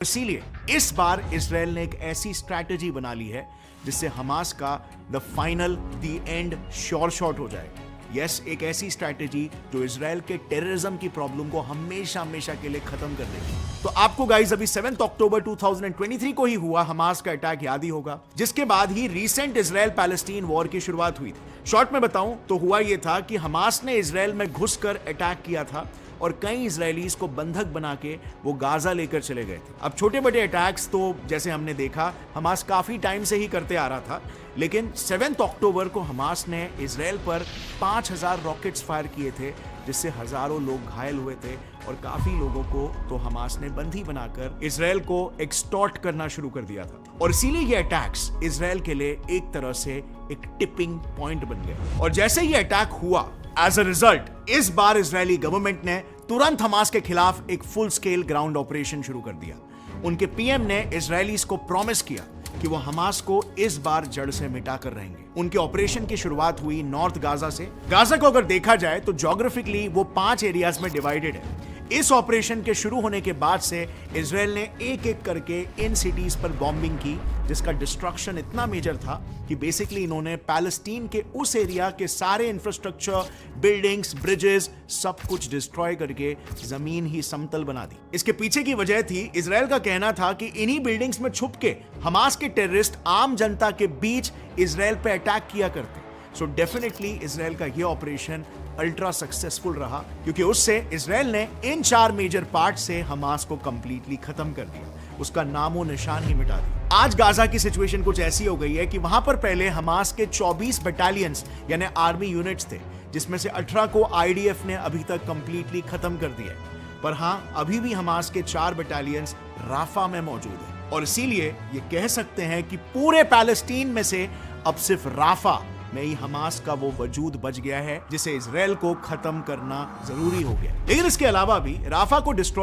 इसीलिए इस बार इजराइल ने एक ऐसी स्ट्रैटेजी बना ली है जिससे हमास का द एंड श्योर शॉट हो जाए। यस, एक ऐसी स्ट्रैटेजी जो इजराइल के टेररिज्म की प्रॉब्लम को हमेशा हमेशा के लिए खत्म कर देगी। तो आपको गाइस अभी 7 अक्टूबर 2023 को ही हुआ हमास का अटैक याद ही होगा, जिसके बाद ही रीसेंट इजराइल पैलेस्टीन वॉर की शुरुआत हुई थी। शॉर्ट में बताऊं तो हुआ यह था कि हमास ने इजराइल में घुसकर अटैक किया था और कई इजरायलीज को बंधक बना के वो गाजा लेकर चले गए थे। अब छोटे बड़े अटैक्स तो जैसे हमने देखा हमास काफी टाइम से ही करते आ रहा था, लेकिन 7 अक्टूबर को हमास ने इजराइल पर 5000 रॉकेट्स फायर किए थे, जिससे हजारों लोग घायल हुए थे और काफी लोगों को तो हमास ने बंदी बनाकर इजराइल को एक्सटॉर्ट करना शुरू कर दिया था। और इसीलिए ये अटैक्स इजराइल के लिए एक तरह से एक टिपिंग पॉइंट बन गए। और जैसे ये अटैक हुआ, एज अ रिजल्ट इस बार इजरायली गवर्नमेंट ने तुरंत हमास के खिलाफ एक फुल स्केल ग्राउंड ऑपरेशन शुरू कर दिया। उनके पीएम ने इजरायलीज को प्रॉमिस किया कि वो हमास को इस बार जड़ से मिटा कर रहेंगे। उनके ऑपरेशन की शुरुआत हुई नॉर्थ गाजा से। गाजा को अगर देखा जाए तो ज्योग्राफिकली वो 5 एरियाज में डिवाइडेड है। इस ऑपरेशन के शुरू होने के बाद से इजराइल ने एक एक करके इन सिटीज पर बॉम्बिंग की, जिसका डिस्ट्रक्शन इतना मेजर था कि बेसिकली इन्होंने पैलेस्टीन के उस एरिया के सारे इंफ्रास्ट्रक्चर, बिल्डिंग्स, ब्रिजेस सब कुछ डिस्ट्रॉय करके जमीन ही समतल बना दी। इसके पीछे की वजह थी, इजराइल का कहना था कि इन्हीं बिल्डिंग्स में छुप के हमास के टेररिस्ट आम जनता के बीच इजराइल पे अटैक किया करते। सो डेफिनेटली इजराइल का यह ऑपरेशन अल्ट्रा सक्सेसफुल रहा, क्योंकि उससे इजराइल ने इन 4 मेजर पार्ट से हमास को कंप्लीटली खत्म कर दिया, उसका नामो निशान ही मिटा दिया। आज गाजा की सिचुएशन कुछ ऐसी हो गई है कि वहां पर पहले हमास के 24 बटालियंस यानी आर्मी यूनिट्स थे, जिसमें से 18 को आईडीएफ ने अभी तक कंप्लीटली खत्म कर दिया है। पर हां, अभी भी हमास के 4 बटालियंस राफा में मौजूद है। और इसीलिए ये कह सकते हैं कि पूरे पैलेस्टीन में से अब सिर्फ राफा में ही हमास का वो वजूद बच गया है, जिसे इजराइल को खत्म करना जरूरी हो गया। लेकिन इसके अलावा भी राफा को डिस्ट्रॉय